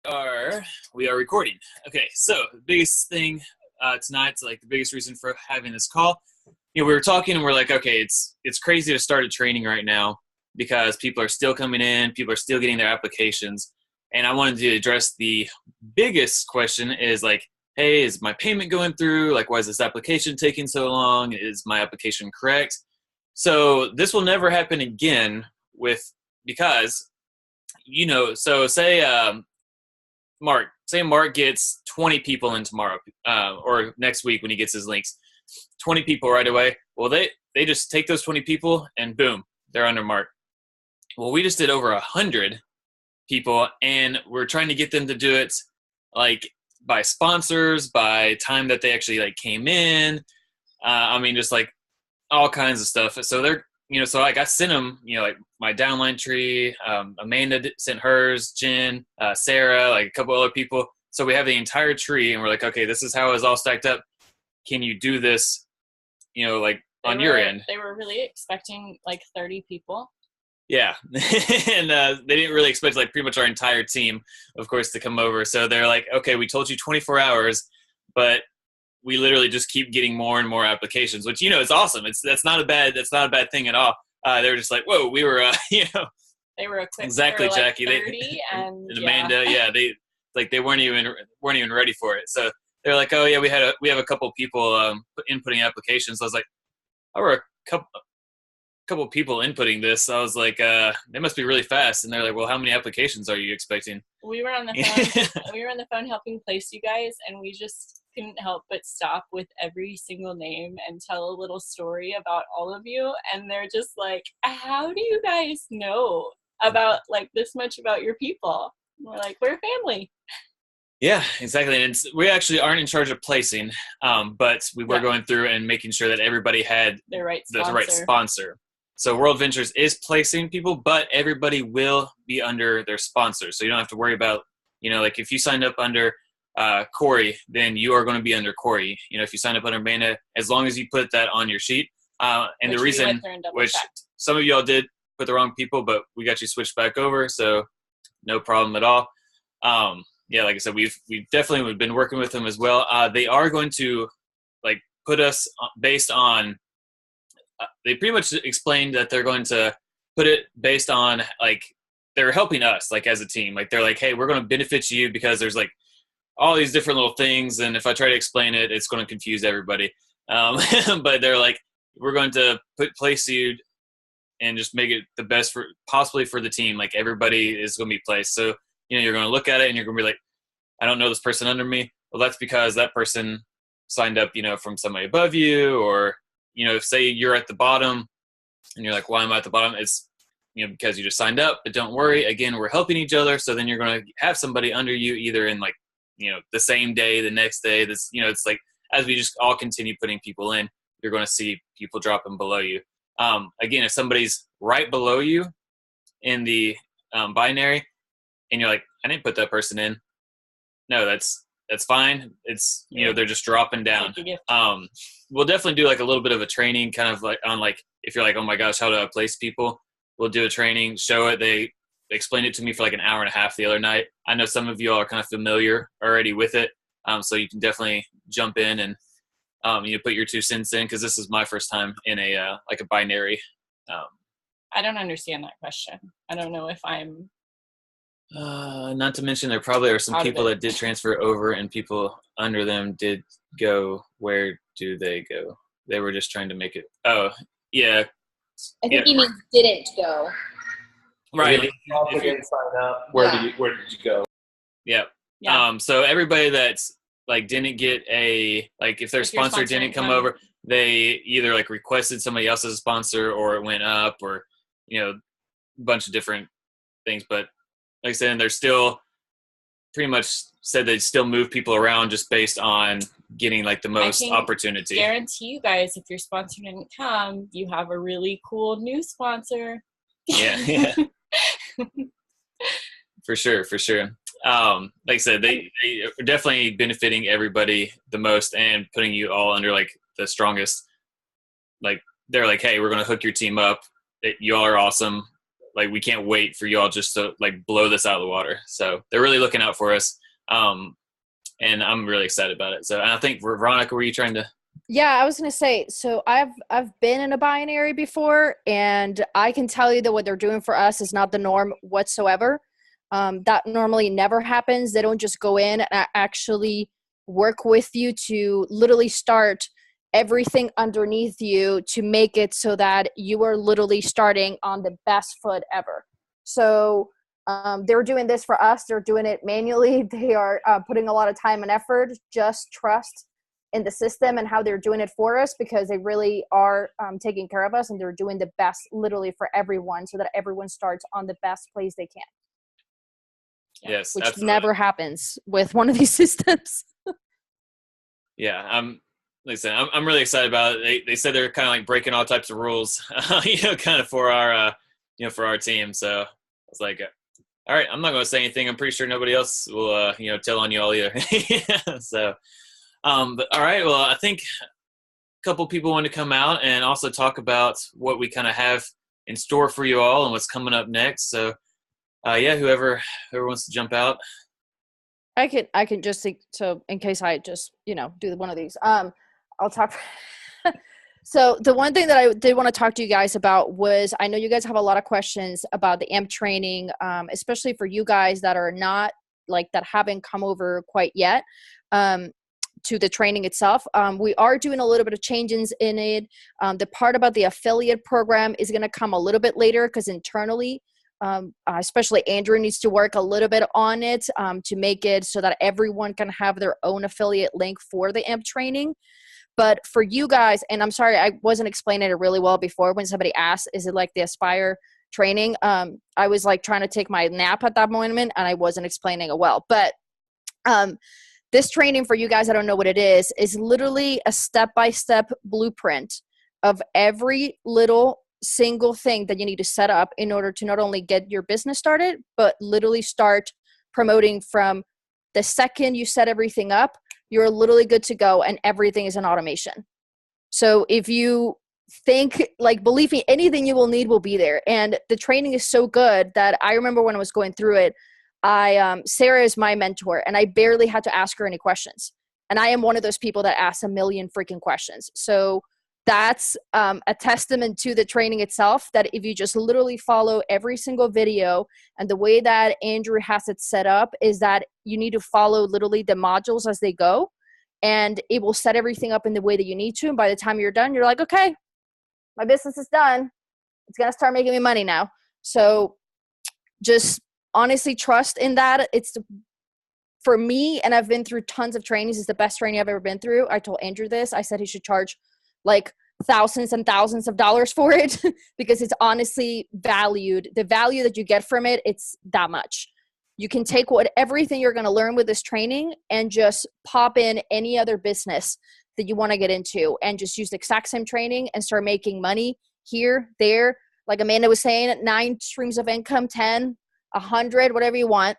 are we are recording. Okay, so the biggest thing tonight, like the biggest reason for having this call, we were talking and we're like, okay, it's crazy to start a training right now because people are still coming in, people are still getting their applications, and I wanted to address the biggest question is like, hey, is my payment going through? Like, why is this application taking so long? Is my application correct? So this will never happen again because so say Mark gets 20 people in tomorrow, or next week when he gets his links, 20 people right away. Well, they just take those 20 people and boom, they're under Mark. Well, we just did over 100 people, and we're trying to get them to do it like by sponsors, by time that they actually like came in. Just like all kinds of stuff. So so like I sent them, like my downline tree, Amanda sent hers, Jen, Sarah, like a couple other people. So we have the entire tree and we're like, okay, this is how it's all stacked up. Can you do this, like on your end? They were really expecting like 30 people. Yeah. And they didn't really expect like pretty much our entire team, of course, to come over. So they're like, okay, we told you 24 hours, but we literally just keep getting more and more applications, which, it's awesome. That's not a bad thing at all. They were just like, whoa, we were, they were equipped exactly, for like Jackie. 30 and Amanda. Yeah. They weren't even ready for it. So they're like, oh yeah, we have a couple people, inputting applications. I was like, oh, we're a couple people inputting this. I was like, they must be really fast. And they're like, well, how many applications are you expecting? We were on the phone. We were on the phone helping place you guys, and we just couldn't help but stop with every single name and tell a little story about all of you. And they're just like, how do you guys know about like this much about your people? And we're like, we're a family. Yeah, exactly. And we actually aren't in charge of placing, but we were going through and making sure that everybody had the right sponsor. So World Ventures is placing people, but everybody will be under their sponsor. So you don't have to worry about, like if you signed up under Corey, then you are going to be under Corey. If you sign up under Amanda, as long as you put that on your sheet. And the reason, which some of y'all did put the wrong people, but we got you switched back over, so no problem at all. Like I said, we've definitely been working with them as well. They are going to like put us based on. They pretty much explained that they're going to put it based on like they're helping us like as a team. Like they're like, hey, we're going to benefit you because there's like all these different little things, and if I try to explain it, it's going to confuse everybody. But they're like, we're going to place you and just make it the best possibly for the team. Like everybody is going to be placed. So you're going to look at it and you're going to be like, I don't know this person under me. Well, that's because that person signed up, from somebody above you, or say you're at the bottom and you're like, why am I at the bottom? It's, because you just signed up, but don't worry. Again, we're helping each other. So then you're going to have somebody under you either in like, the same day, the next day, this, it's like, as we just all continue putting people in, you're going to see people dropping below you. Again, if somebody's right below you in the binary and you're like, I didn't put that person in. No, that's fine. It's, they're just dropping down. We'll definitely do like a little bit of a training kind of like on like, if you're like, oh my gosh, how do I place people? We'll do a training, show it. They explained it to me for like an hour and a half the other night. I know some of you all are kind of familiar already with it. So you can definitely jump in and, put your 2 cents in. Cause this is my first time in a, like a binary. I don't understand that question. I don't know if I'm, not to mention there probably are some people that did transfer over and people under them did go. Where do they go? They were just trying to make it. Oh, yeah. I think he means didn't go. Right. If you didn't sign up, where did you go? Yeah. So everybody that's like didn't get if their sponsor didn't come over, they either like requested somebody else as a sponsor or it went up or, a bunch of different things. But like I said, they're still pretty much said they'd still move people around just based on getting like the most opportunity. Guarantee you guys, if your sponsor didn't come, you have a really cool new sponsor. Yeah. For sure. Like I said, they are definitely benefiting everybody the most and putting you all under like the strongest. Like they're like, hey, we're going to hook your team up. You all are awesome. like we can't wait for you all just to like blow this out of the water. So they're really looking out for us. And I'm really excited about it. So, and I think Veronica, were you trying to? Yeah, I was going to say, so I've been in a binary before, and I can tell you that what they're doing for us is not the norm whatsoever. That normally never happens. They don't just go in and actually work with you to literally start everything underneath you to make it so that you are literally starting on the best foot ever. So they're doing this for us. They're doing it manually. They are putting a lot of time and effort. Just trust in the system and how they're doing it for us, because they really are taking care of us, and they're doing the best literally for everyone so that everyone starts on the best place they can. Yes, which absolutely. never happens with one of these systems. Yeah, listen, I'm really excited about it. They said they're kind of like breaking all types of rules, kind of for our, for our team. So I was like, all right, I'm not going to say anything. I'm pretty sure nobody else will, tell on you all either. So, but all right, well, I think a couple people want to come out and also talk about what we kind of have in store for you all and what's coming up next. So, whoever wants to jump out. I can just think, so in case I just, do one of these, I'll talk. So the one thing that I did want to talk to you guys about was, I know you guys have a lot of questions about the AMP training, especially for you guys that are not that haven't come over quite yet to the training itself. We are doing a little bit of changes in it. The part about the affiliate program is going to come a little bit later, because internally, especially Andrew needs to work a little bit on it to make it so that everyone can have their own affiliate link for the AMP training. But for you guys, and I'm sorry, I wasn't explaining it really well before when somebody asked, is it like the Aspire training? I was trying to take my nap at that moment, and I wasn't explaining it well. But this training for you guys, I don't know what it is literally a step-by-step blueprint of every little single thing that you need to set up in order to not only get your business started, but literally start promoting from the second you set everything up. You're literally good to go, and everything is in automation. So if you think, believe me, anything you will need will be there. And the training is so good that I remember when I was going through it, Sarah is my mentor, and I barely had to ask her any questions. And I am one of those people that asks a million freaking questions. So that's a testament to the training itself, that if you just literally follow every single video, and the way that Andrew has it set up is that you need to follow literally the modules as they go, and it will set everything up in the way that you need to. And by the time you're done, you're like, okay, my business is done. It's going to start making me money now. So just honestly trust in that. It's, for me, and I've been through tons of trainings, it's the best training I've ever been through. I told Andrew this. I said he should charge thousands and thousands of dollars for it because it's honestly valued. The value that you get from it, it's that much. You can take everything you're going to learn with this training and just pop in any other business that you want to get into, and just use the exact same training and start making money here, there. Like Amanda was saying, 9 streams of income, 10, 100, whatever you want.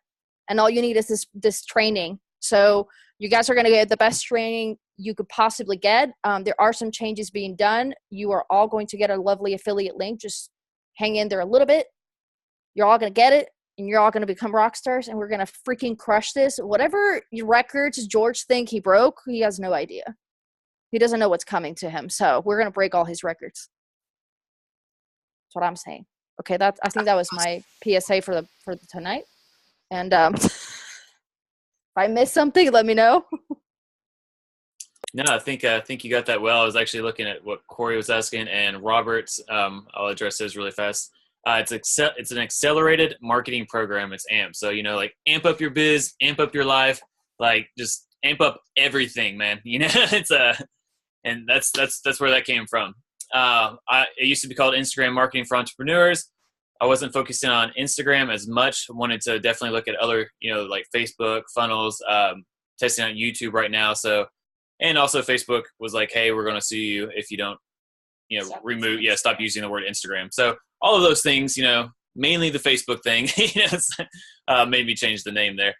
And all you need is this training. So you guys are going to get the best training you could possibly get. There are some changes being done. You are all going to get a lovely affiliate link. Just hang in there a little bit. You're all going to get it, and you're all going to become rock stars, and we're going to freaking crush this. Whatever records George think he broke, he has no idea. He doesn't know what's coming to him. So we're going to break all his records. That's what I'm saying. Okay, I think that was my PSA for tonight. And if I missed something, let me know. No, I think you got that well. I was actually looking at what Corey was asking, and Robert, I'll address this really fast. It's an accelerated marketing program. It's AMP. So, amp up your biz, amp up your life, just amp up everything, man. And that's where that came from. It used to be called Instagram Marketing for Entrepreneurs. I wasn't focusing on Instagram as much. I wanted to definitely look at other, Facebook funnels, testing out YouTube right now. So, and also Facebook was like, hey, we're going to sue you if you don't, stop using the word Instagram. So all of those things, mainly the Facebook thing, made me change the name there.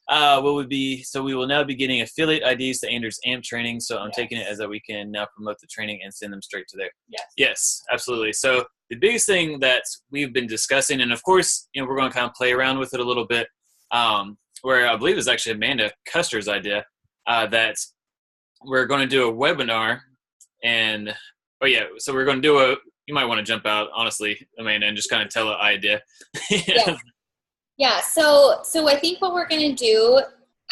we will now be getting affiliate IDs to Andrew's AMP training. So I'm taking it as that we can now promote the training and send them straight to there. Yes, absolutely. So the biggest thing that we've been discussing, and of course, we're going to kind of play around with it a little bit, where I believe it was actually Amanda Custer's idea, that we're going to do a webinar, and so we're going to do you might want to jump out, honestly, Amanda, and just kind of tell an idea. Yeah, so I think what we're going to do,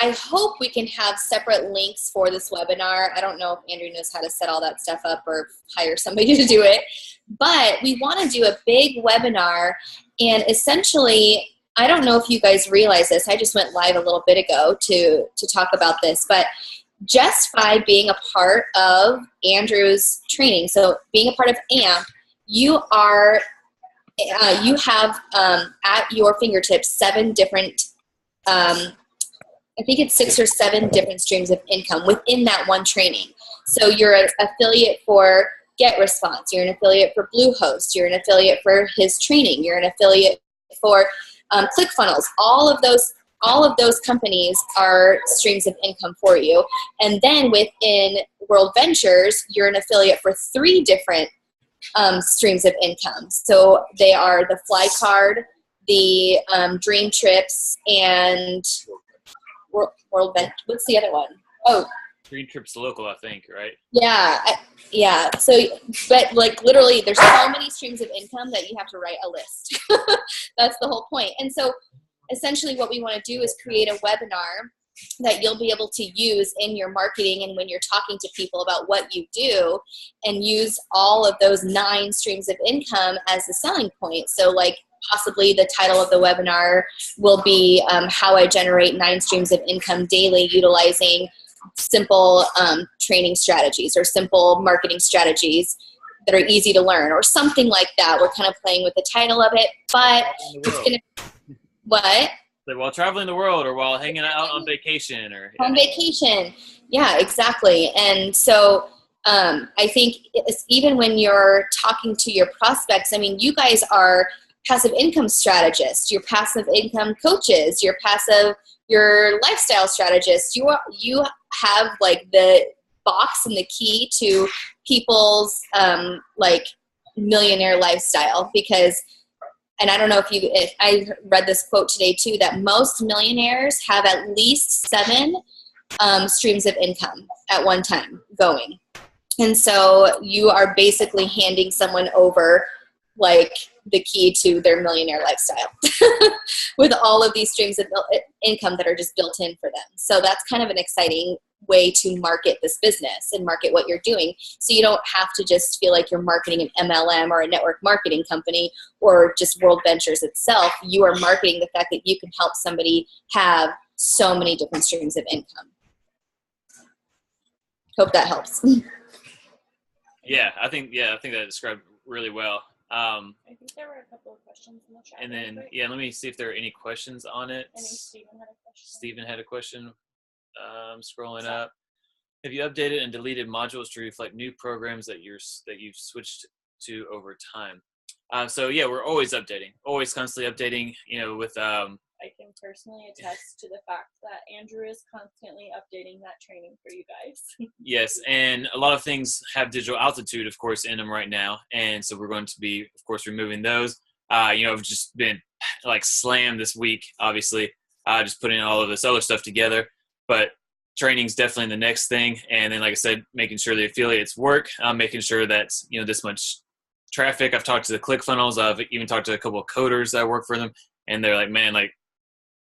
I hope we can have separate links for this webinar. I don't know if Andrew knows how to set all that stuff up or hire somebody to do it, but we want to do a big webinar, and essentially, I don't know if you guys realize this, I just went live a little bit ago to talk about this, but just by being a part of Andrew's training, so being a part of AMP, you have at your fingertips 7 different, I think it's 6 or 7 different streams of income within that one training. So you're an affiliate for GetResponse, you're an affiliate for Bluehost, you're an affiliate for his training, you're an affiliate for ClickFunnels. All of those companies are streams of income for you. And then within World Ventures, you're an affiliate for 3 different streams of income. So they are the Fly Card, the Dream Trips, and World Vent. What's the other one? Oh, Dream Trips Local, I think, right? Yeah. So, but like literally, there's so many streams of income that you have to write a list. That's the whole point. And so, essentially, what we want to do is create a webinar that you'll be able to use in your marketing and when you're talking to people about what you do, and use all of those 9 streams of income as the selling point. So like possibly the title of the webinar will be how I generate 9 streams of income daily utilizing simple training strategies or simple marketing strategies that are easy to learn or something like that. We're kind of playing with the title of it, but it's going to, what? Like while traveling the world or while hanging out on vacation or on vacation. Yeah, exactly. And so I think even when you're talking to your prospects, I mean, you guys are passive income strategists, you're passive income coaches, your lifestyle strategists. You have like the box and the key to people's like millionaire lifestyle, because and I don't know if I read this quote today too, that most millionaires have at least 7 streams of income at one time going. And so you are basically handing someone over like the key to their millionaire lifestyle with all of these streams of income that are just built in for them. So that's kind of an exciting way to market this business and market what you're doing. So you don't have to just feel like you're marketing an MLM or a network marketing company or just World Ventures itself. You are marketing the fact that you can help somebody have so many different streams of income. Hope that helps. Yeah, I think that described really well. I think there were a couple of questions in the chat. And then, let me see if there are any questions on it. I think Stephen had a question. Stephen had a question. Scrolling up. Have you updated and deleted modules to reflect new programs that you've switched to over time? So yeah, we're always updating, always constantly updating. With I can personally attest to the fact that Andrew is constantly updating that training for you guys. Yes, and a lot of things have digital altitude, of course, in them right now, and so we're going to be, of course, removing those. I've just been like slammed this week, obviously, just putting all of this other stuff together. But training's definitely the next thing, and then, like I said, making sure the affiliates work, making sure that this much traffic. I've talked to the ClickFunnels. I've even talked to a couple of coders that work for them, and they're like, man, like,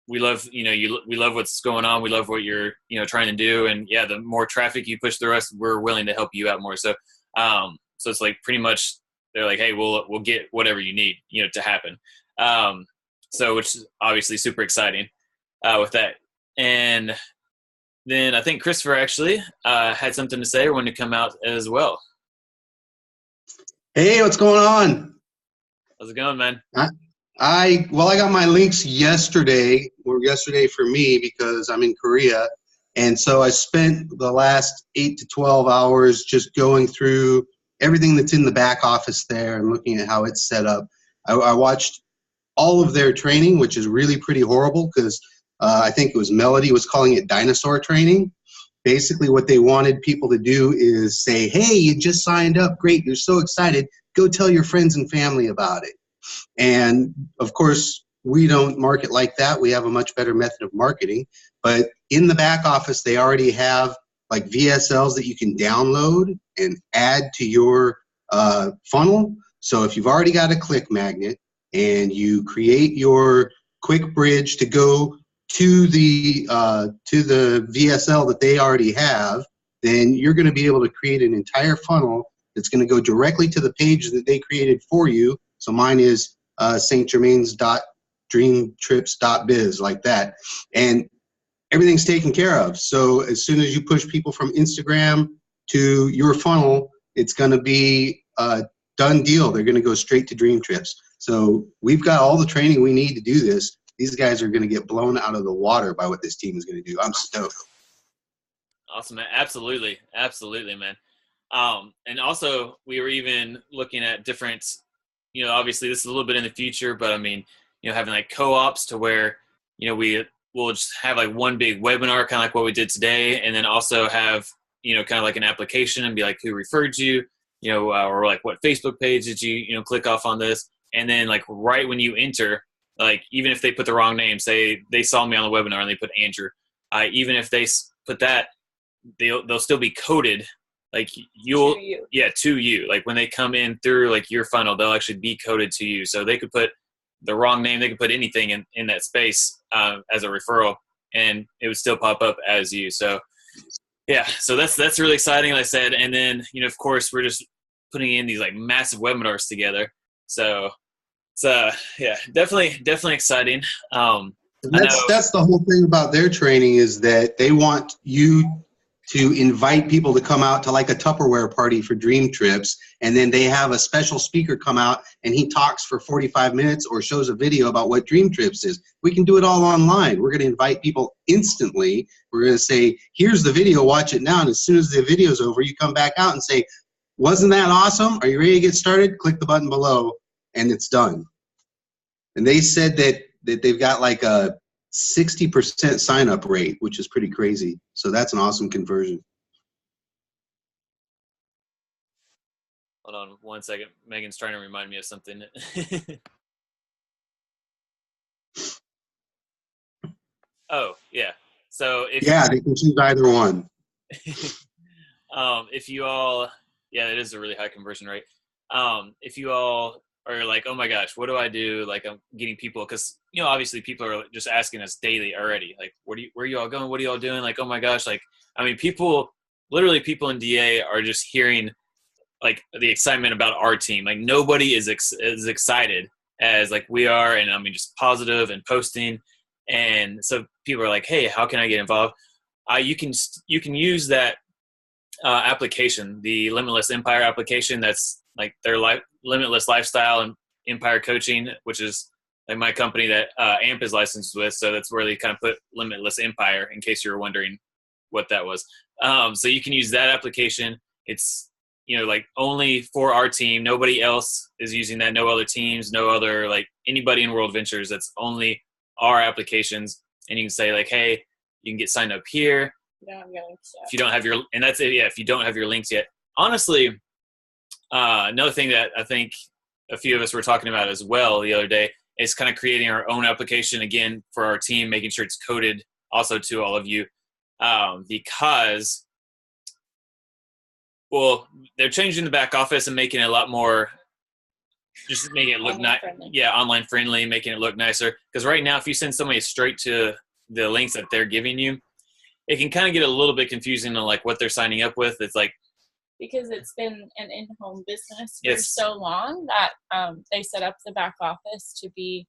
we love, we love what's going on. We love what you're, trying to do. And yeah, the more traffic you push through us, we're willing to help you out more. So, so it's like pretty much they're like, hey, we'll get whatever you need, to happen. So, which is obviously super exciting, with that. And then I think Christopher actually, had something to say, wanted to come out as well. Hey, what's going on? How's it going, man? I got my links yesterday for me because I'm in Korea. And so I spent the last 8 to 12 hours just going through everything that's in the back office there and looking at how it's set up. I watched all of their training, which is really pretty horrible because I think it was Melody was calling it dinosaur training. Basically what they wanted people to do is say, hey, you just signed up. Great. You're so excited. Go tell your friends and family about it. And of course, we don't market like that. We have a much better method of marketing. But in the back office, they already have like VSLs that you can download and add to your funnel. So if you've already got a click magnet and you create your quick bridge to go to the VSL that they already have, then you're going to be able to create an entire funnel that's going to go directly to the page that they created for you. So mine is stgermains.dreamtrips.biz, like that. And everything's taken care of. So as soon as you push people from Instagram to your funnel, it's going to be a done deal. They're going to go straight to Dream Trips. So we've got all the training we need to do this. These guys are going to get blown out of the water by what this team is going to do. I'm stoked. Awesome, man. Absolutely. Absolutely, man. And also, we were even looking at different, obviously this is a little bit in the future, but I mean, having like co-ops to where, we'll just have like one big webinar, kind of like what we did today, and then also have, kind of like an application and be like, who referred you, or like what Facebook page did you, click off on this? And then like right when you enter, like even if they put the wrong name, say they saw me on the webinar and they put Andrew, even if they put that, they'll still be coded. Like to you. Like when they come in through like your funnel, they'll actually be coded to you. So they could put the wrong name, they could put anything in that space as a referral, and it would still pop up as you. So yeah, so that's really exciting, like I said. And then of course we're just putting in these like massive webinars together. So it's yeah, definitely exciting. That's the whole thing about their training, is that they want you to invite people to come out to like a Tupperware party for Dream Trips, and then they have a special speaker come out and he talks for 45 minutes or shows a video about what Dream Trips is. We can do it all online. We're going to invite people instantly. We're going to say, here's the video, watch it now. And as soon as the video's over, you come back out and say, wasn't that awesome? Are you ready to get started? Click the button below and it's done. And they said that they've got like a 60% sign-up rate, which is pretty crazy. So that's an awesome conversion. Hold on one second. Megan's trying to remind me of something. Oh, yeah. So if they can choose either one. If you all, it is a really high conversion rate. If you all are like, oh my gosh, what do I do? Like I'm getting people, because obviously people are just asking us daily already, like where are you all going? What are you all doing? Like, oh my gosh, like I mean, people in DA are just hearing like the excitement about our team. Like nobody is as excited as like we are, and I mean just positive and posting. And so people are like, hey, how can I get involved? You can use that application, the Limitless Empire application. That's like their Limitless Lifestyle and Empire Coaching, which is like my company that AMP is licensed with. So that's where they kind of put Limitless Empire, in case you were wondering what that was. So you can use that application. It's, like only for our team. Nobody else is using that. No other teams, no other, like anybody in World Ventures. That's only our applications. And you can say like, hey, you can get signed up here. If you don't have your, and that's it. Yeah. If you don't have your links yet, honestly, another thing that I think a few of us were talking about as well the other day is kind of creating our own application again for our team, making sure it's coded also to all of you, because, well, they're changing the back office and making it a lot more, just making it look nice. Yeah, online friendly, making it look nicer. Because right now, if you send somebody straight to the links that they're giving you, it can kind of get a little bit confusing on like what they're signing up with. It's like, because it's been an in-home business for so long that they set up the back office to be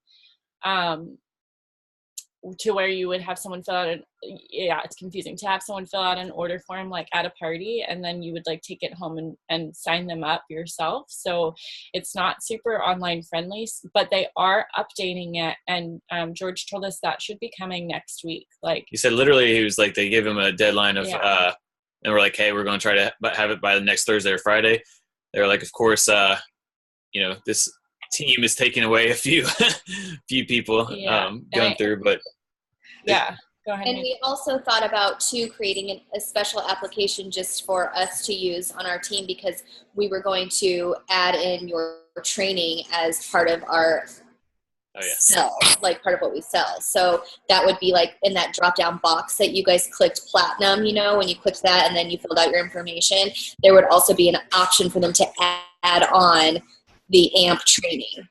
to where you would have someone fill out it's confusing to have someone fill out an order form like at a party, and then you would like take it home and sign them up yourself. So it's not super online friendly, but they are updating it. And George told us that should be coming next week. Like he said, literally, he was like, they gave him a deadline of, and we're like, hey, we're going to try to have it by the next Thursday or Friday. They're like, of course, this team is taking away a few people going through, but Yeah, go ahead. And Nick. we also thought about too creating a special application just for us to use on our team, because we were going to add in your training as part of our sell, like part of what we sell. So that would be like in that drop down box that you guys clicked platinum, you know, when you clicked that and then you filled out your information, there would also be an option for them to add on the AMP training,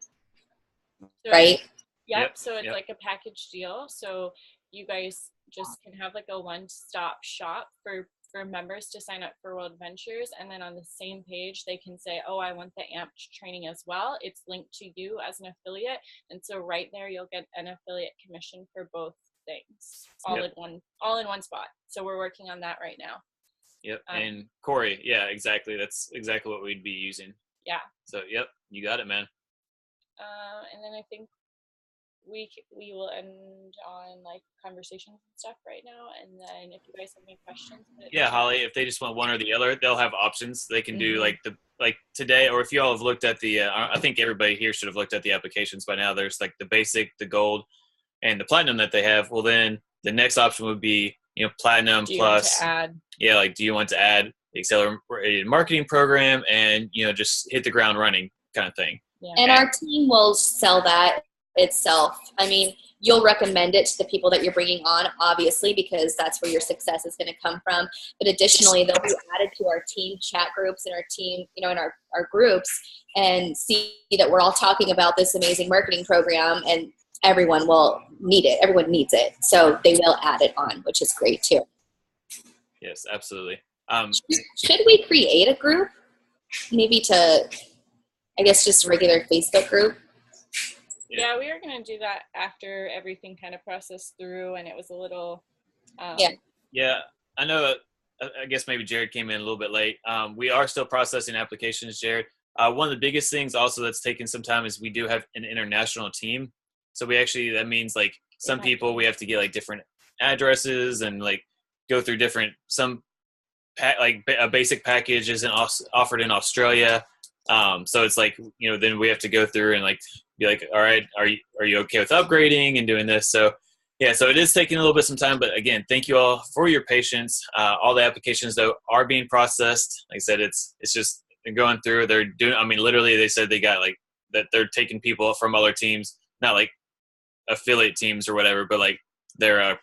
right? Yep. So it's like a package deal. So you guys just can have like a one-stop shop for members to sign up for World Ventures, and then on the same page they can say, oh, I want the AMP training as well. It's linked to you as an affiliate, and so right there you'll get an affiliate commission for both things, all in one spot. So we're working on that right now. Yep. And Corey, yeah, exactly. That's exactly what we'd be using. Yeah. So yep, you got it, man. And then I think we will end on like conversations and stuff right now, and then if you guys have any questions, Holly, if they just want one or the other, they'll have options. They can do like today, or if you all have looked at the I think everybody here should have looked at the applications by now. There's like the basic, the gold, and the platinum that they have. Well, then the next option would be, you know, platinum plus do you want to add the accelerated marketing program and, you know, just hit the ground running kind of thing. And our team will sell that itself. I mean, you'll recommend it to the people that you're bringing on, obviously, because that's where your success is going to come from. But additionally, they'll be added to our team chat groups and our team, you know, in our groups, and see that we're all talking about this amazing marketing program, and everyone will need it. Everyone needs it. So they will add it on, which is great too. Yes, absolutely. Should we create a group? Maybe to, I guess, just a regular Facebook group? Yeah, we were going to do that after everything kind of processed through, and it was a little Yeah, I know. I guess maybe Jared came in a little bit late. We are still processing applications, Jared. One of the biggest things also that's taken some time is we do have an international team. So that means like some people we have to get like different addresses and like go through different, a basic package isn't offered in Australia. So it's like, you know, then we have to go through and like be like, all right, are you okay with upgrading and doing this? So yeah, so it is taking a little bit some time, but again, thank you all for your patience. All the applications though are being processed. Like I said, it's just going through. They're doing, I mean, literally they said they got like that they're taking people from other teams, not like affiliate teams or whatever, but like they're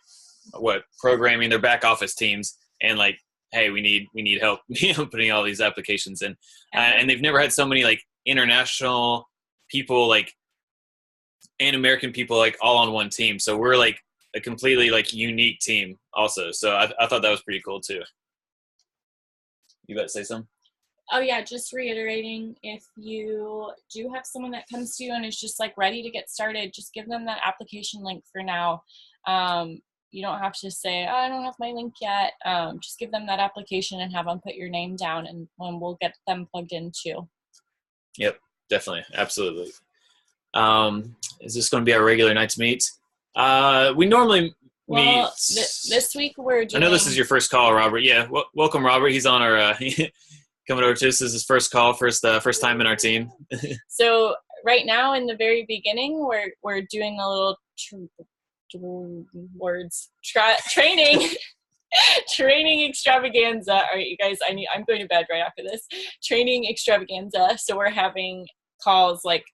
programming their back office teams, and like, hey, we need help, you know, putting all these applications in. And they've never had so many like international people, like, and American people, like all on one team. So we're like a completely like unique team also. So I thought that was pretty cool too. You about to say something? Oh yeah, just reiterating, if you do have someone that comes to you and is just like ready to get started, just give them that application link for now. You don't have to say, oh, I don't have my link yet. Just give them that application and have them put your name down, and we'll get them plugged in too. Yep, definitely. Absolutely. Is this going to be our regular night to meet? We normally meet. This week we're doing... I know this is your first call, Robert. Yeah, welcome, Robert. He's on our... coming over to us. This is his first call, first time in our team. So right now in the very beginning, we're doing a little training extravaganza. All right, you guys, I'm going to bed right after this. Training extravaganza. So we're having calls like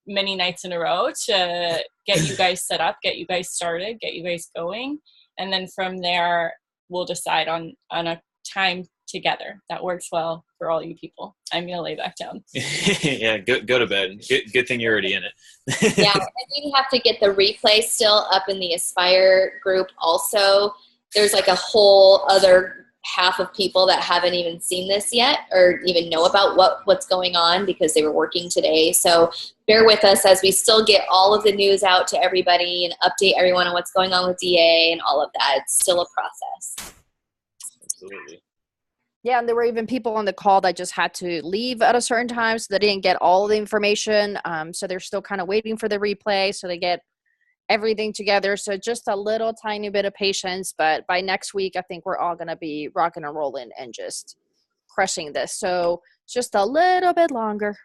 many nights in a row to get you guys set up, get you guys started, get you guys going. And then from there, we'll decide on a time together that works well for all you people. I'm gonna lay back down. Yeah, go to bed. Good thing you're already in it. Yeah, and we have to get the replay still up in the Aspire group also. There's like a whole other half of people that haven't even seen this yet or even know about what's going on because they were working today. So bear with us as we still get all of the news out to everybody and update everyone on what's going on with DA and all of that. It's still a process. Absolutely. Yeah, and there were even people on the call that just had to leave at a certain time, so they didn't get all the information. So they're still kind of waiting for the replay, so they get everything together. So just a little tiny bit of patience, but by next week, I think we're all going to be rocking and rolling and just crushing this. So just a little bit longer.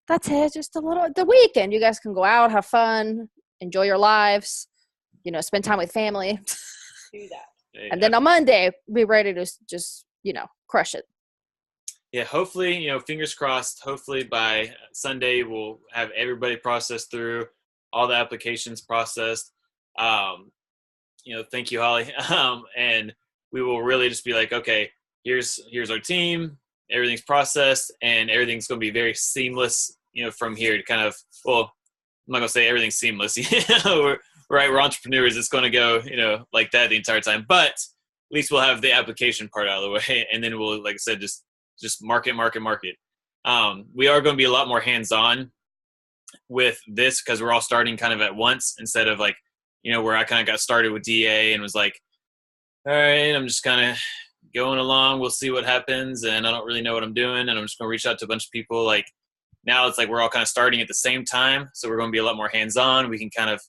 That's it, just a little. The weekend, you guys can go out, have fun, enjoy your lives. spend time with family. Do that. And then on Monday, be ready to just, crush it. Yeah, hopefully, fingers crossed, hopefully by Sunday we'll have everybody processed through, all the applications processed. Thank you, Holly. And we will really just be like, okay, here's our team, everything's processed, and everything's going to be very seamless, from here to kind of, well, I'm not going to say everything's seamless. We're entrepreneurs. It's going to go, like that the entire time. But at least we'll have the application part out of the way. And then we'll, like I said, just market. We are going to be a lot more hands-on with this because we're all starting kind of at once instead of like, where I kind of got started with DA and was like, all right, I'm just kind of going along. We'll see what happens. And I don't really know what I'm doing. And I'm just going to reach out to a bunch of people. Like now it's like we're all kind of starting at the same time. So we're going to be a lot more hands-on. We can kind of,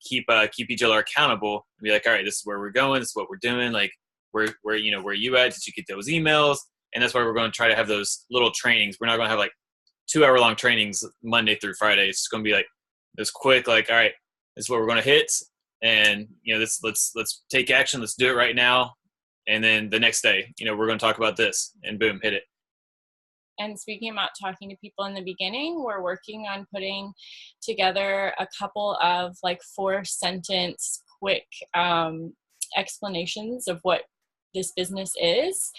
keep each other accountable and be like, all right, this is where we're going. This is what we're doing. Like where you at? Did you get those emails? And that's why we're going to try to have those little trainings. We're not going to have like 2-hour-long trainings Monday through Friday. It's just going to be like this quick, like, all right, this is what we're going to hit. And, let's take action. Let's do it right now. And then the next day, we're going to talk about this and boom, hit it. And speaking about talking to people in the beginning, we're working on putting together a couple of like 4-sentence quick explanations of what this business is,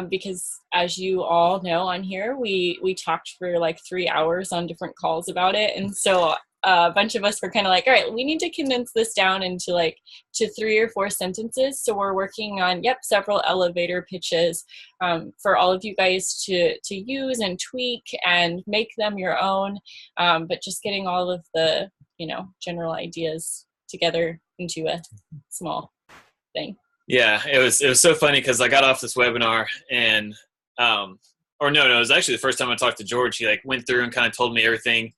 because as you all know on here, we talked for like 3 hours on different calls about it. And so a bunch of us were kind of like, all right, we need to condense this down into like to 3 or 4 sentences. So we're working on, several elevator pitches for all of you guys to use and tweak and make them your own. But just getting all of the, general ideas together into a small thing. Yeah, it was so funny because I got off this webinar and, it was actually the first time I talked to George. He like went through and kind of told me everything,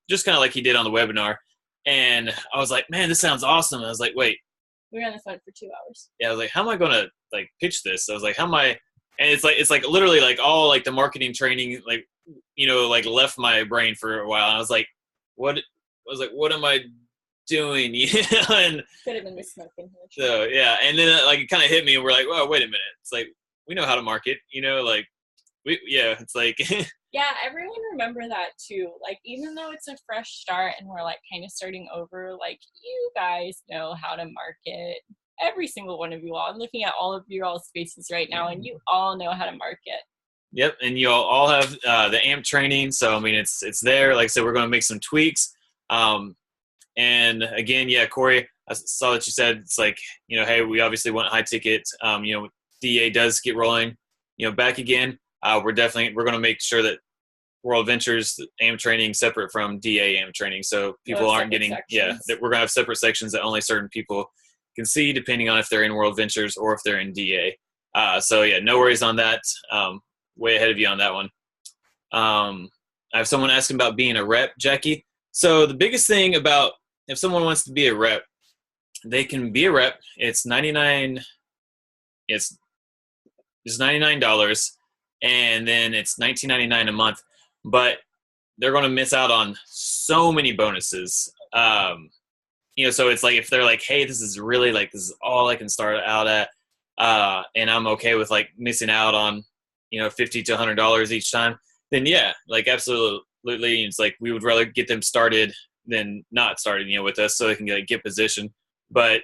just kind of like he did on the webinar. And I was like, man, this sounds awesome. And I was like, wait. We were on the phone for 2 hours. Yeah, I was like, how am I going to like pitch this? I was like, how am I? And it's like literally like all like the marketing training, like, like left my brain for a while. And I was like, what am I doing? And could have been the smoking. So yeah, and then like it kind of hit me, and we're like, "Well, wait a minute." It's like we know how to market, like it's like yeah, everyone remember that too. Like even though it's a fresh start and we're like kind of starting over, like you guys know how to market. Every single one of you all. I'm looking at all of your all's faces right now, and you all know how to market. Yep, and you all have the AMP training, so I mean it's there. Like I said, we're going to make some tweaks. And again, Corey, I saw that you said it's like, hey, we obviously want high ticket. DA does get rolling, back again. We're going to make sure that World Ventures AMP training separate from DA AMP training. So people aren't getting, that we're going to have separate sections that only certain people can see depending on if they're in World Ventures or if they're in DA. No worries on that. Way ahead of you on that one. I have someone asking about being a rep, Jackie. So the biggest thing about if someone wants to be a rep, they can be a rep. It's $99. It's $99, and then it's $19.99 a month. But they're going to miss out on so many bonuses. So it's like if they're like, hey, this is really like this is all I can start out at, and I'm okay with like missing out on $50 to $100 each time, then like absolutely, it's like we would rather get them started than not started, with us so they can get positioned. But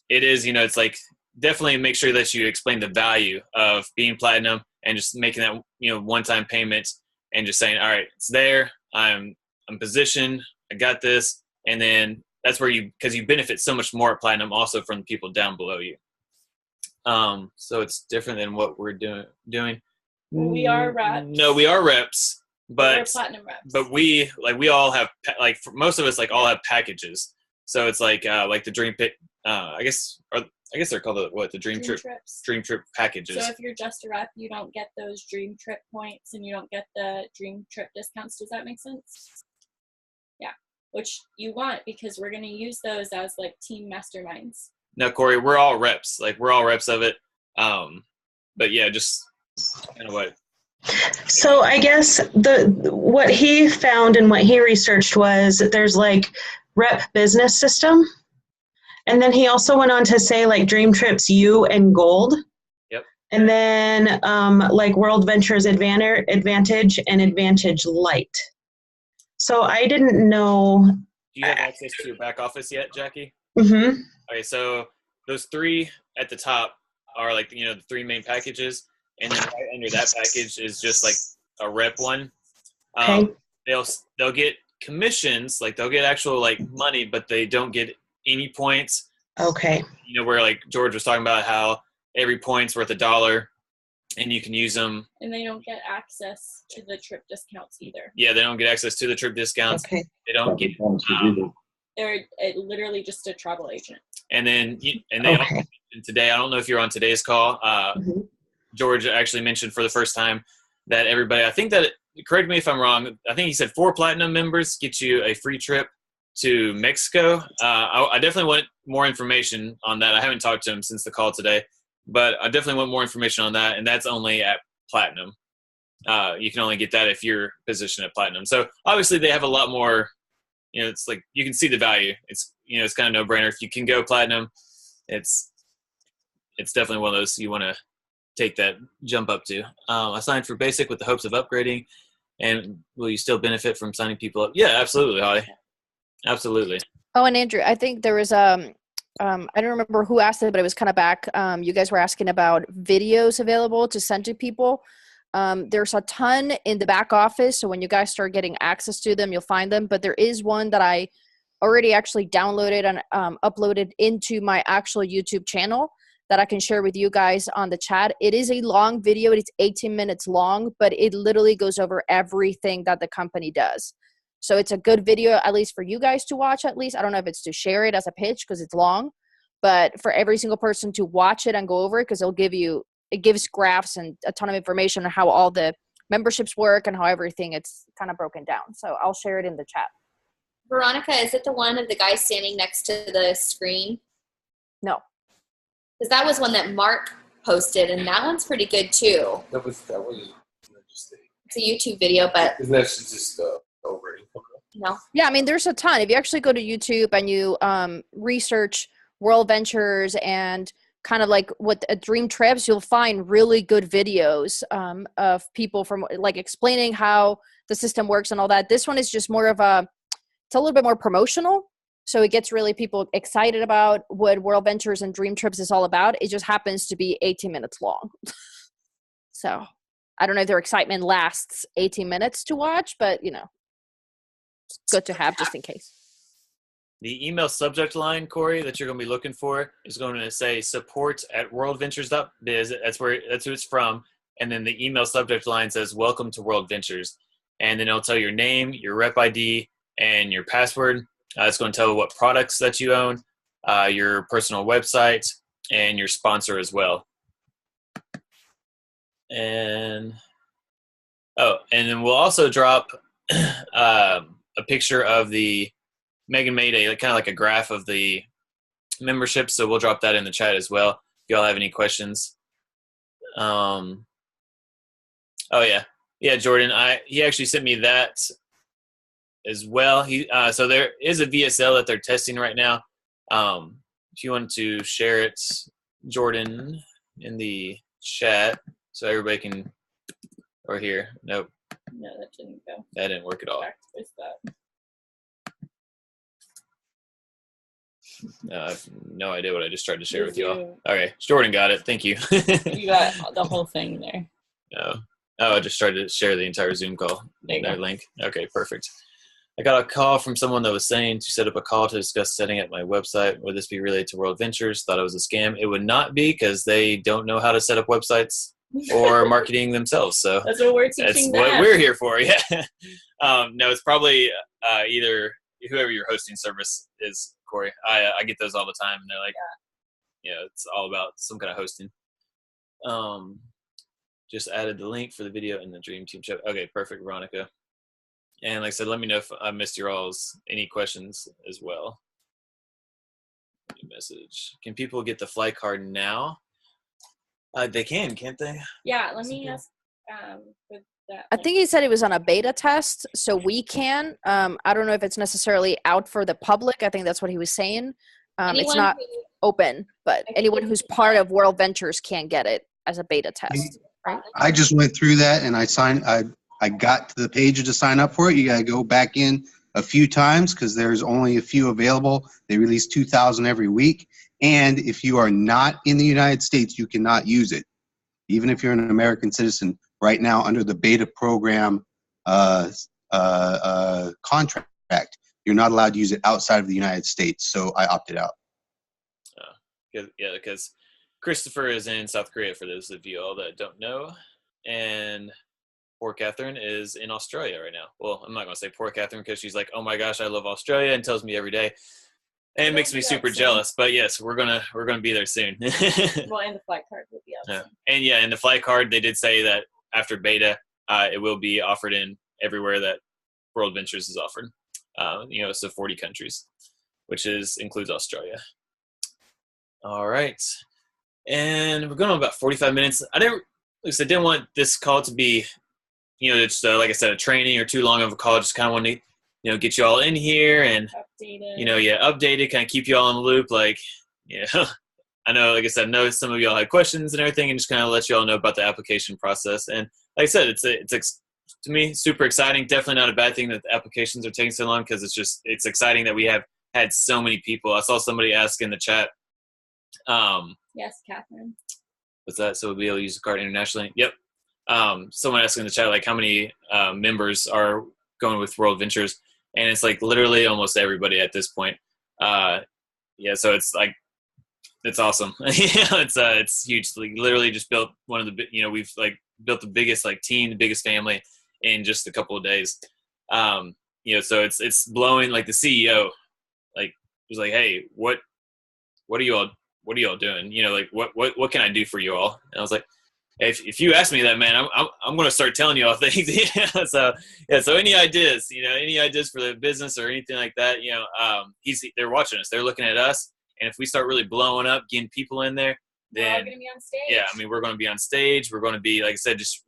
it is, it's like definitely make sure that you explain the value of being platinum and just making that, one-time payment and just saying, all right, it's there. I'm positioned. I got this. And then that's where because you benefit so much more at platinum also from the people down below you. So it's different than what we're doing. We are reps. No, we are reps. But we're platinum reps. But we all have for most of us all have packages. So it's like the Dream Pit. I guess they're called the Dream Trip Trips. Dream Trip packages. So if you're just a rep, you don't get those Dream Trip points and you don't get the Dream Trip discounts. Does that make sense? Yeah, which you want because we're going to use those as like team masterminds. No, Corey, we're all reps. Like we're all reps of it. But yeah, just kind of what. So I guess what he found and what he researched was that there's like rep business system, And then he also went on to say like Dream Trips U and Gold. Yep. And then like World Ventures Advantage and Advantage Light. So I didn't know. Do you have access to your back office yet, Jackie? Mm-hmm. Okay, so those three at the top are like, you know, the three main packages. And then right under that package is just like a rep one. Okay. They'll get commissions, like they'll get actual like money, but they don't get any points. Okay. You know, where like George was talking about how every point's worth $1 and you can use them. And they don't get access to the trip discounts either. Yeah, they don't get access to the trip discounts. Okay. They don't get. They're literally just a travel agent. And then they Okay. also mentioned today. I don't know if you're on today's call. Mhm. George actually mentioned for the first time that everybody. I think that, correct me if I'm wrong, I think he said 4 platinum members get you a free trip to Mexico. I definitely want more information on that. I haven't talked to him since the call today, but I definitely want more information on that, and that's only at platinum. You can only get that if you're positioned at platinum. So obviously they have a lot more, you know, it's like you can see the value. It's, you know, it's kind of no brainer. If you can go platinum, it's definitely one of those you want to take that jump up to. I signed for basic with the hopes of upgrading, and will you still benefit from signing people up? Yeah, absolutely, Holly. Absolutely. Oh, and Andrew, I think there was I don't remember who asked it, but it was kind of back. You guys were asking about videos available to send to people. There's a ton in the back office, so when you guys start getting access to them, you'll find them. But there is one that I already actually downloaded and uploaded into my actual YouTube channel that I can share with you guys on the chat. It is a long video. It's 18 minutes long, but it literally goes over everything that the company does. So it's a good video, at least for you guys to watch, at least. I don't know if it's to share it as a pitch because it's long, but for every single person to watch it and go over it, because it gives graphs and a ton of information on how all the memberships work and how everything it's kind of broken down. So I'll share it in the chat. Veronica, is it the one of the guy standing next to the screen? No. Because that was one that Mark posted, and that one's pretty good too. That was interesting. It's a YouTube video, but Isn't that just over? no. Yeah, I mean, there's a ton. If you actually go to YouTube and you research World Ventures and kind of like what Dream Trips, you'll find really good videos of people from like explaining how the system works and all that. This one is just more of it's a little bit more promotional. So it gets really people excited about what World Ventures and Dream Trips is all about. It just happens to be 18 minutes long. So I don't know if their excitement lasts 18 minutes to watch, but you know, it's good to have just in case. The email subject line, Corey, that you're going to be looking for is going to say support@worldventures.biz. That's who it's from. And then the email subject line says, welcome to World Ventures. And then it'll tell your name, your rep ID, and your password. It's going to tell what products that you own, your personal website, and your sponsor as well. And then we'll also drop a picture of the Megan made kind of like a graph of the membership, so we'll drop that in the chat as well if y'all have any questions. Oh yeah, Jordan, he actually sent me that as well. So there is a VSL that they're testing right now. If you want to share it, Jordan, in the chat so everybody can, or here. Nope. No, that didn't go. That didn't work at all. Where's that? I have no idea what I just tried to share with You y'all. Okay, Jordan got it. Thank you. You got the whole thing there. No. Oh, I just tried to share the entire Zoom call. There you That go. link. Okay, perfect. I got a call from someone that was saying to set up a call to discuss setting up my website. Would this be related to World Ventures? Thought it was a scam. It would not be, because they don't know how to set up websites or marketing themselves. So That's what we're that's teaching what them. we're here for. Yeah. No, it's probably either whoever your hosting service is, Corey. I get those all the time, and they're like, it's all about some kind of hosting. Just added the link for the video in the Dream Team chat. Okay, perfect, Veronica. And like I said, let me know if I missed your all's any questions as well. New message. Can people get the fly card now? They can, can't they? Yeah, let me ask for that. I think he said it was on a beta test, so we can. I don't know if it's necessarily out for the public. I think that's what he was saying. It's Anyone not who- open, but Okay. anyone who's part of World Ventures can get it as a beta test. I just went through that and I got to the page to sign up for it. You got to go back in a few times because there's only a few available. They release 2,000 every week. And if you are not in the United States, you cannot use it. Even if you're an American citizen right now under the beta program contract, you're not allowed to use it outside of the United States. So I opted out. Yeah, because Christopher is in South Korea, for those of you all that don't know, and poor Catherine is in Australia right now. Well, I'm not going to say poor Catherine because she's like, oh my gosh, I love Australia, and tells me every day. And it makes me super jealous. But yes, we're gonna be there soon. Well, and the flight card will be out soon. And yeah, in the flight card, they did say that after beta, it will be offered in everywhere that World Ventures is offered. So 40 countries, which includes Australia. All right. And we're going on about 45 minutes. I didn't want this call to be, just like I said, a training or too long of a call. Just kind of want to, get you all in here and, Updated. Updated, kind of keep you all in the loop. Like, I know, like I said, I know some of y'all had questions and everything, and just kind of let you all know about the application process. And like I said, it's to me, super exciting. Definitely not a bad thing that the applications are taking so long because it's exciting that we have had so many people. I saw somebody ask in the chat. Yes, Catherine. What's that? So we'll be able to use the card internationally. Yep. Someone asked in the chat, like, how many members are going with World Ventures? And it's like literally almost everybody at this point. So it's like, it's awesome. It's huge. Like, literally just built one of the, we've like built the biggest like team, the biggest family in just a couple of days. So it's blowing. Like the CEO, like was like, hey, what are you all doing? Like what can I do for you all? And I was like, if you ask me that, man, I'm going to start telling you all things. So any ideas, any ideas for the business or anything like that, they're watching us, they're looking at us. And if we start really blowing up, getting people in there, then we're all going to be on stage. Yeah, I mean, we're going to be on stage. We're going to be, like I said, just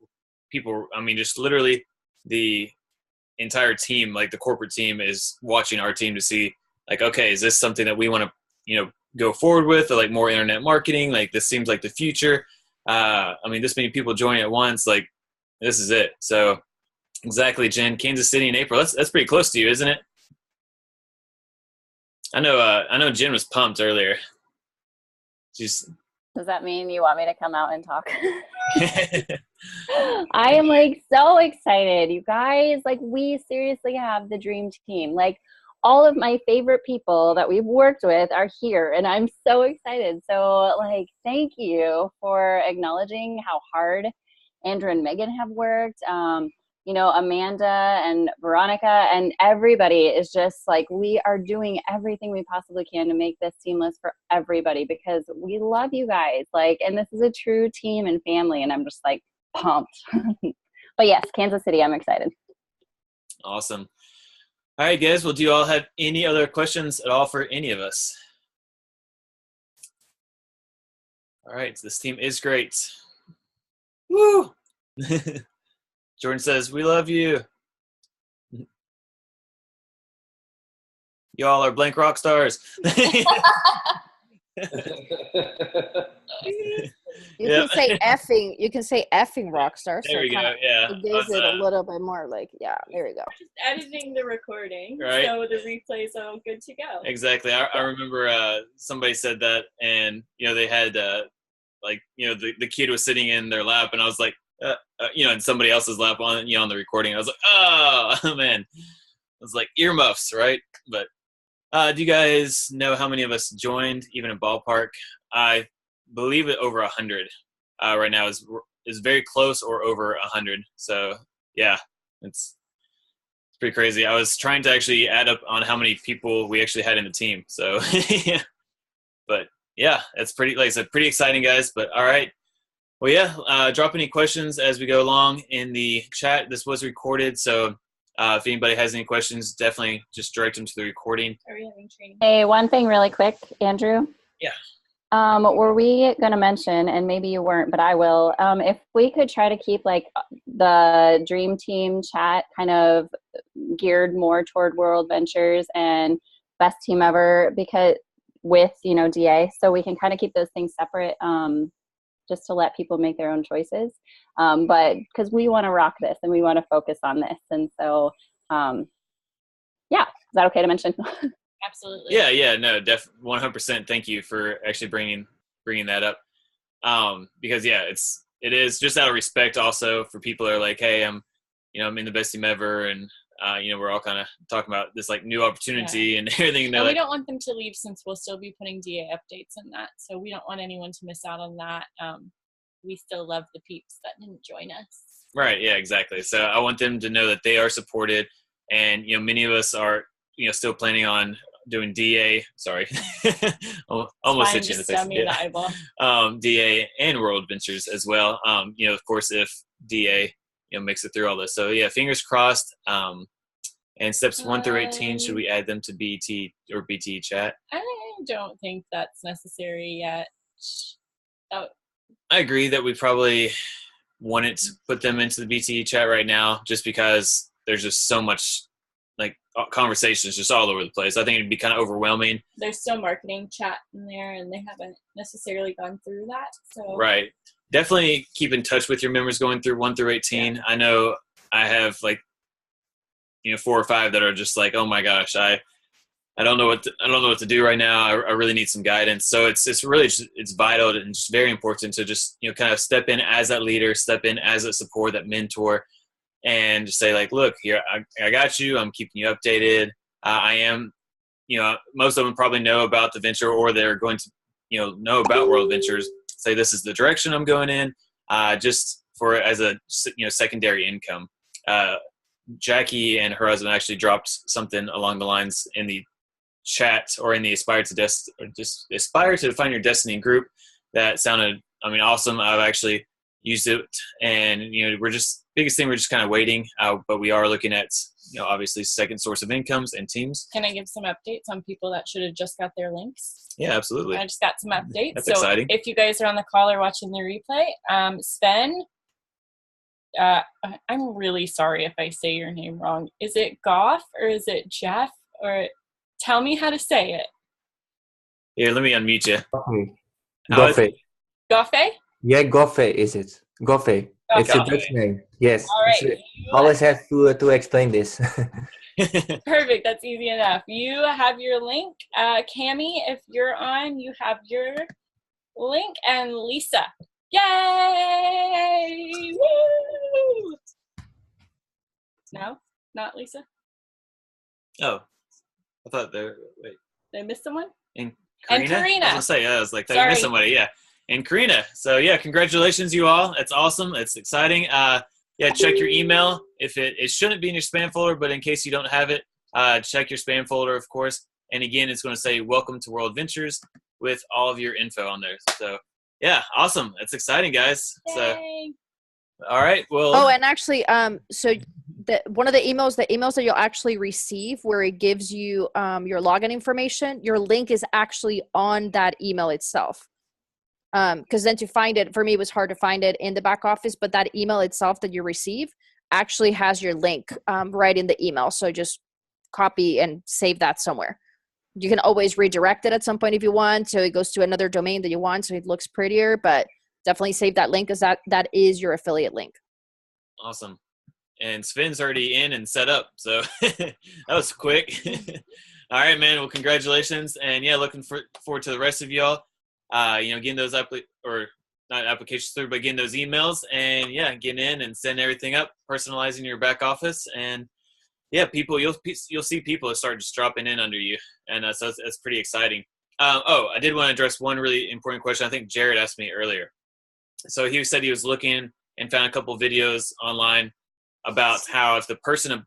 people. I mean, just literally the entire team, like the corporate team, is watching our team to see, like, okay, is this something that we want to, go forward with, or like more internet marketing? Like this seems like the future. I mean, this many people joining at once, like this is it. So exactly, Jen, Kansas City in April. That's pretty close to you, isn't it? I know Jen was pumped earlier. Does that mean you want me to come out and talk? I am like so excited. You guys, like we seriously have the dream team. Like all of my favorite people that we've worked with are here and I'm so excited. So like, thank you for acknowledging how hard Andrew and Megan have worked. Amanda and Veronica and everybody is just like, we are doing everything we possibly can to make this seamless for everybody because we love you guys. Like, and this is a true team and family, and I'm just like pumped. But yes, Kansas City, I'm excited. Awesome. All right, guys. Well, do you all have any other questions at all for any of us? All right. This team is great. Woo! Jordan says, we love you. Y'all are blank rock stars. You can say effing. You can say effing rock star. There we go. Yeah. It gives it a little bit more like, yeah, there we go. Just editing the recording, right? So the replays are good to go. Exactly. I remember somebody said that, and they had the kid was sitting in their lap, and I was like, in somebody else's lap on the recording. I was like, oh man, it was like earmuffs, right? But do you guys know how many of us joined, even a ballpark? I believe it over 100 right now is very close or over 100. So yeah, it's pretty crazy. I was trying to actually add up on how many people we actually had in the team. So yeah, but yeah, it's pretty, like I said, pretty exciting, guys. But all right. Well, yeah, drop any questions as we go along in the chat. This was recorded, so if anybody has any questions, definitely just direct them to the recording. Are we having training? Hey, one thing really quick, Andrew. Yeah. Were we going to mention, and maybe you weren't, but I will, if we could try to keep like the Dream Team chat kind of geared more toward World Ventures and Best Team Ever, because with, you know, DA. So we can kind of keep those things separate, just to let people make their own choices. But because we want to rock this and we want to focus on this. And so, yeah, is that okay to mention? Absolutely. Yeah, no, 100%. Thank you for actually bringing that up. Because yeah, it is just out of respect also for people that are like, hey, I'm in the best team ever. And, we're all kind of talking about this like new opportunity and everything. And we don't want them to leave since we'll still be putting DA updates in that. So we don't want anyone to miss out on that. We still love the peeps that didn't join us. Right. Yeah, exactly. So I want them to know that they are supported, and, many of us are, still planning on doing DA. Sorry. Almost hit you in the face. The eyeball. DA and World Ventures as well. Of course, if DA, makes it through all this. So yeah, fingers crossed. And steps 1 through 18, should we add them to BT or BT chat? I don't think that's necessary yet. I agree that we probably wouldn't put them into the BT chat right now, just because there's just so much like conversations just all over the place. I think it'd be kind of overwhelming. There's still marketing chat in there, and they haven't necessarily gone through that. So right. Definitely keep in touch with your members going through 1 through 18. Yeah. I know I have like, 4 or 5 that are just like, oh my gosh, I don't know what to do right now. I really need some guidance. So it's really it's vital and just very important to just kind of step in as that leader, step in as a support, that mentor, and just say like, look, here I got you. I'm keeping you updated. I am, most of them probably know about the venture, or they're going to know about World Ventures. Say this is the direction I'm going in, just for as a secondary income. Jackie and her husband actually dropped something along the lines in the chat or in the Aspire to Find Your Destiny group that sounded, awesome. I've actually used it, and biggest thing, we're just kind of waiting, but we are looking at obviously second source of incomes and teams. Can I give some updates on people that should have just got their links? Yeah, absolutely. I just got some updates. That's exciting. If you guys are on the call or watching the replay, Sven, I'm really sorry if I say your name wrong. Is it Goff or is it Jeff? Or tell me how to say it. Here, let me unmute you. Goffe. Goffe? Yeah, Goffe is it. Goffe. It's a Dutch name. Yes. All right. Always have to explain this. Perfect. That's easy enough. You have your link. Cami, if you're on, you have your link. And Lisa. Yay! Woo! No? Not Lisa? Oh. I thought wait. Did I miss someone? And Karina? I was going to say, I was like, did I miss somebody? Yeah. And Karina. So yeah, congratulations you all. It's awesome. It's exciting. Check your email. If it shouldn't be in your spam folder, but in case you don't have it, check your spam folder, of course. And again, it's going to say welcome to World Ventures with all of your info on there. So yeah, awesome. That's exciting, guys. Yay. So all right. Well, and actually, so one of the emails that you'll actually receive where it gives you your login information, your link is actually on that email itself. Because then to find it, for me, it was hard to find it in the back office, but that email itself that you receive actually has your link right in the email. So just copy and save that somewhere. You can always redirect it at some point if you want, so it goes to another domain that you want, so it looks prettier, but definitely save that link, because that is your affiliate link. Awesome. And Sven's already in and set up, so that was quick. All right, man. Well, congratulations. And yeah, looking forward to the rest of y'all. Getting those not applications through, but getting those emails, and yeah, getting in and setting everything up, personalizing your back office, and yeah, people, you'll see people that start just dropping in under you, and so it's pretty exciting. I did want to address one really important question. I think Jared asked me earlier. So he said he was looking and found a couple videos online about how if the person,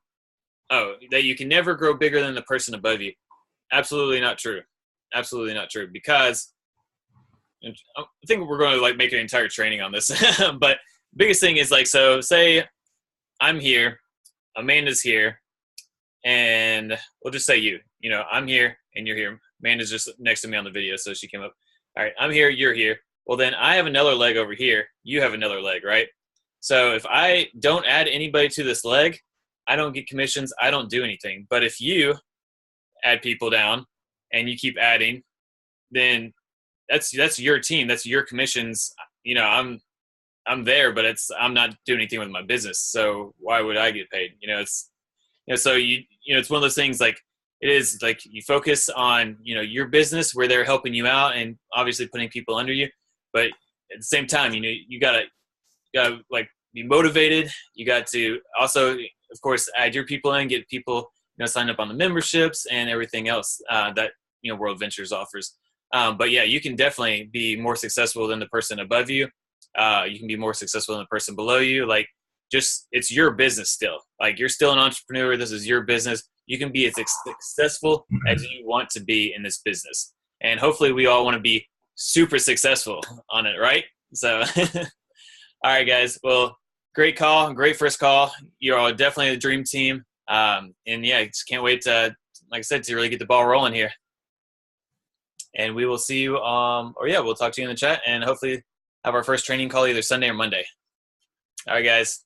that you can never grow bigger than the person above you. Absolutely not true. Absolutely not true, because I think we're going to make an entire training on this. But biggest thing is so say I'm here, Amanda's here, and we'll just say I'm here and you're here. Amanda's just next to me on the video, so she came up. All right, I'm here, you're here. Well, then I have another leg over here. You have another leg, right? So if I don't add anybody to this leg, I don't get commissions. I don't do anything. But if you add people down and you keep adding, then that's your team. That's your commissions. You know, I'm there, but I'm not doing anything with my business. So why would I get paid? You know, it's, you know, so it's one of those things, like, it is like you focus on, you know, your business where they're helping you out and obviously putting people under you. But at the same time, you know, you gotta like be motivated. You got to also, of course, add your people in, get people, you know, signed up on the memberships and everything else that, you know, World Ventures offers. But yeah, you can definitely be more successful than the person above you. You can be more successful than the person below you. Like, just, it's your business still. Like, you're still an entrepreneur. This is your business. You can be as successful as you want to be in this business. And hopefully we all want to be super successful on it, right? So, all right, guys. Well, great call. Great first call. You're all definitely a dream team. And yeah, just can't wait to, like I said, to really get the ball rolling here. And we will see you, we'll talk to you in the chat and hopefully have our first training call either Sunday or Monday. All right, guys.